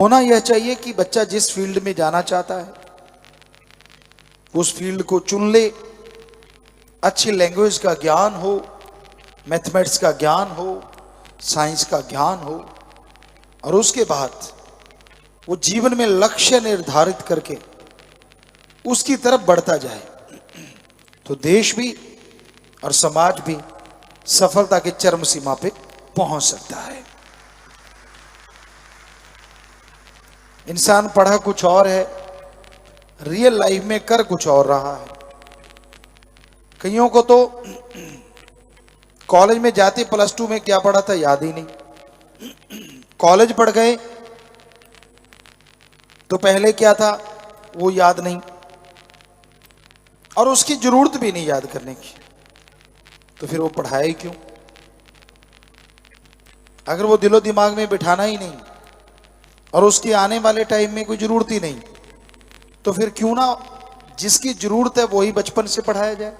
होना यह चाहिए कि बच्चा जिस फील्ड में जाना चाहता है उस फील्ड को चुन ले, अच्छी लैंग्वेज का ज्ञान हो, मैथमेटिक्स का ज्ञान हो, साइंस का ज्ञान हो, और उसके बाद वो जीवन में लक्ष्य निर्धारित करके उसकी तरफ बढ़ता जाए तो देश भी और समाज भी सफलता की चरम सीमा पे पहुंच सकता है। इंसान पढ़ा कुछ और है, रियल लाइफ में कर कुछ और रहा है। कईयों को तो कॉलेज में जाते +2 में क्या पढ़ा था याद ही नहीं, कॉलेज पढ़ गए तो पहले क्या था वो याद नहीं, और उसकी जरूरत भी नहीं याद करने की, तो फिर वो पढ़ाए क्यों? अगर वो दिलो दिमाग में बिठाना ही नहीं और उसके आने वाले टाइम में कोई जरूरत ही नहीं, तो फिर क्यों ना जिसकी जरूरत है वही बचपन से पढ़ाया जाए।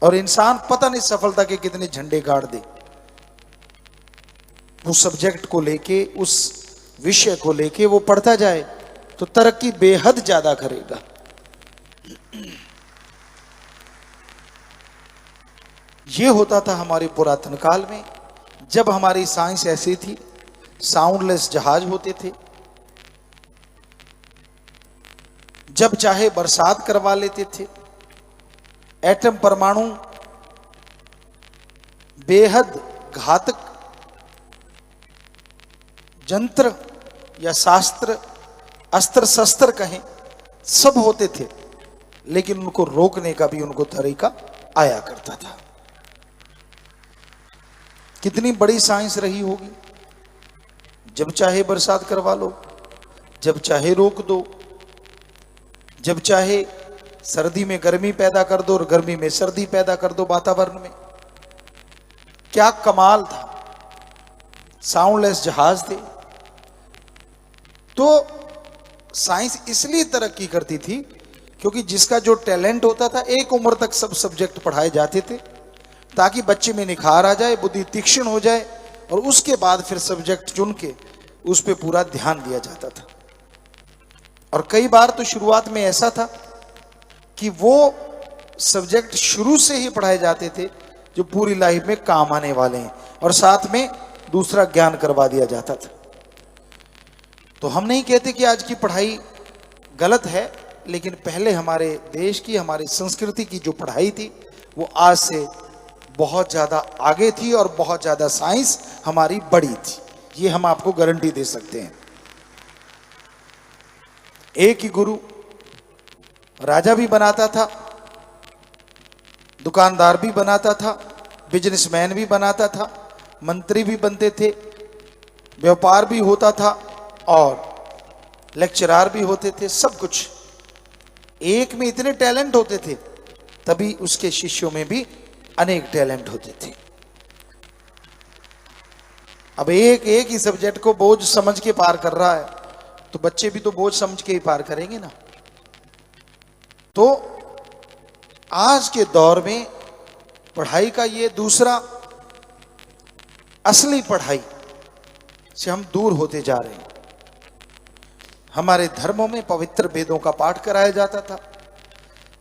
और इंसान पता नहीं सफलता के कितने झंडे गाड़ दे, उस सब्जेक्ट को लेके, उस विषय को लेके वो पढ़ता जाए तो तरक्की बेहद ज्यादा करेगा। ये होता था हमारे पुरातन काल में, जब हमारी साइंस ऐसी थी, साउंडलेस जहाज होते थे, जब चाहे बरसात करवा लेते थे, एटम परमाणु बेहद घातक यंत्र या शास्त्र, अस्त्र शस्त्र कहें, सब होते थे, लेकिन उनको रोकने का भी उनको तरीका आया करता था। कितनी बड़ी साइंस रही होगी, जब चाहे बरसात करवा लो, जब चाहे रोक दो, जब चाहे सर्दी में गर्मी पैदा कर दो और गर्मी में सर्दी पैदा कर दो वातावरण में। क्या कमाल था, साउंडलेस जहाज थे। तो साइंस इसलिए तरक्की करती थी क्योंकि जिसका जो टैलेंट होता था, एक उम्र तक सब सब्जेक्ट पढ़ाए जाते थे ताकि बच्चे में निखार आ जाए, बुद्धि तीक्ष्ण हो जाए, और उसके बाद फिर सब्जेक्ट चुन के उस पर पूरा ध्यान दिया जाता था। और कई बार तो शुरुआत में ऐसा था कि वो सब्जेक्ट शुरू से ही पढ़ाए जाते थे जो पूरी लाइफ में काम आने वाले हैं, और साथ में दूसरा ज्ञान करवा दिया जाता था। तो हम नहीं कहते कि आज की पढ़ाई गलत है, लेकिन पहले हमारे देश की, हमारी संस्कृति की जो पढ़ाई थी वो आज से बहुत ज़्यादा आगे थी, और बहुत ज़्यादा साइंस हमारी बड़ी थी, ये हम आपको गारंटी दे सकते हैं। एक ही गुरु राजा भी बनाता था, दुकानदार भी बनाता था, बिजनेसमैन भी बनाता था, मंत्री भी बनते थे, व्यापार भी होता था, और लेक्चरार भी होते थे। सब कुछ एक में इतने टैलेंट होते थे, तभी उसके शिष्यों में भी अनेक टैलेंट होते थे। अब एक एक ही सब्जेक्ट को बोझ समझ के पार कर रहा है, तो बच्चे भी तो बोझ समझ के ही पार करेंगे ना। तो आज के दौर में पढ़ाई का ये दूसरा असली पढ़ाई से हम दूर होते जा रहे हैं। हमारे धर्मों में पवित्र वेदों का पाठ कराया जाता था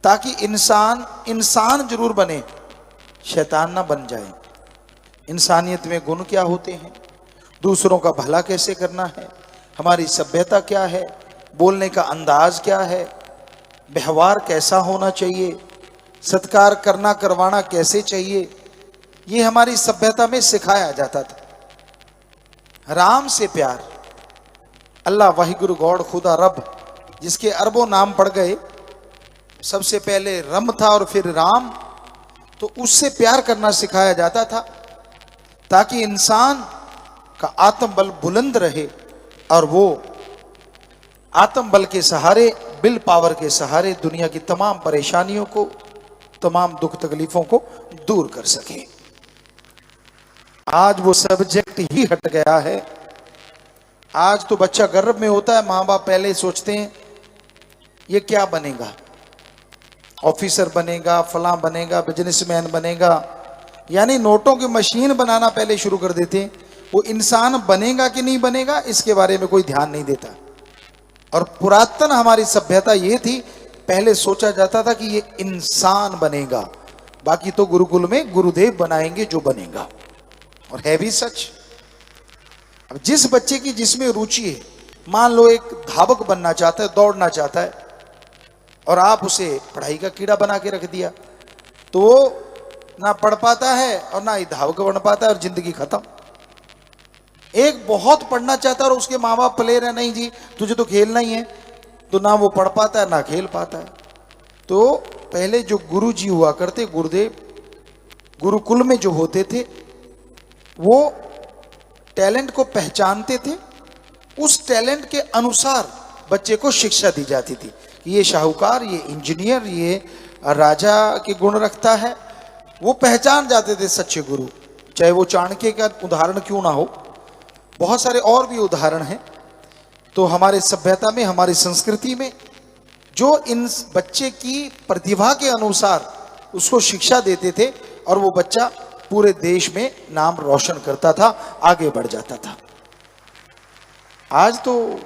ताकि इंसान इंसान जरूर बने, शैतान ना बन जाए। इंसानियत में गुण क्या होते हैं, दूसरों का भला कैसे करना है, हमारी सभ्यता क्या है, बोलने का अंदाज क्या है, व्यवहार कैसा होना चाहिए, सत्कार करना करवाना कैसे चाहिए, ये हमारी सभ्यता में सिखाया जाता था। राम से प्यार, अल्लाह वाहिगुरु गॉड खुदा रब, जिसके अरबों नाम पड़ गए, सबसे पहले रम था और फिर राम, तो उससे प्यार करना सिखाया जाता था ताकि इंसान का आत्मबल बुलंद रहे और वो आत्मबल के सहारे, विल पावर के सहारे दुनिया की तमाम परेशानियों को, तमाम दुख तकलीफों को दूर कर सके। आज वो सब्जेक्ट ही हट गया है। आज तो बच्चा गर्भ में होता है, माँ बाप पहले सोचते हैं ये क्या बनेगा, ऑफिसर बनेगा, फलां बनेगा, बिजनेसमैन बनेगा, यानी नोटों की मशीन बनाना पहले शुरू कर देते हैं वो इंसान बनेगा कि नहीं बनेगा इसके बारे में कोई ध्यान नहीं देता। और पुरातन हमारी सभ्यता ये थी, पहले सोचा जाता था कि ये इंसान बनेगा, बाकी तो गुरुकुल में गुरुदेव बनाएंगे जो बनेगा। और है भी सच। अब जिस बच्चे की जिसमें रुचि है, मान लो एक धावक बनना चाहता है, दौड़ना चाहता है, और आप उसे पढ़ाई का कीड़ा बना के रख दिया, तो वो ना पढ़ पाता है और ना ही धावक बन पाता है और जिंदगी खत्म। एक बहुत पढ़ना चाहता है और उसके माँ बाप प्लेयर है, नहीं जी तुझे तो खेलना ही है, तो ना वो पढ़ पाता है ना खेल पाता है। तो पहले जो गुरु जी हुआ करते, गुरुदेव, गुरुकुल में जो होते थे, वो टैलेंट को पहचानते थे, उस टैलेंट के अनुसार बच्चे को शिक्षा दी जाती थी कि ये शाहूकार, ये इंजीनियर, ये राजा के गुण रखता है। वो पहचान जाते थे सच्चे गुरु, चाहे वो चाणक्य का उदाहरण क्यों ना हो, बहुत सारे और भी उदाहरण हैं। तो हमारे सभ्यता में, हमारी संस्कृति में जो इन बच्चे की प्रतिभा के अनुसार उसको शिक्षा देते थे, और वो बच्चा पूरे देश में नाम रोशन करता था, आगे बढ़ जाता था। आज तो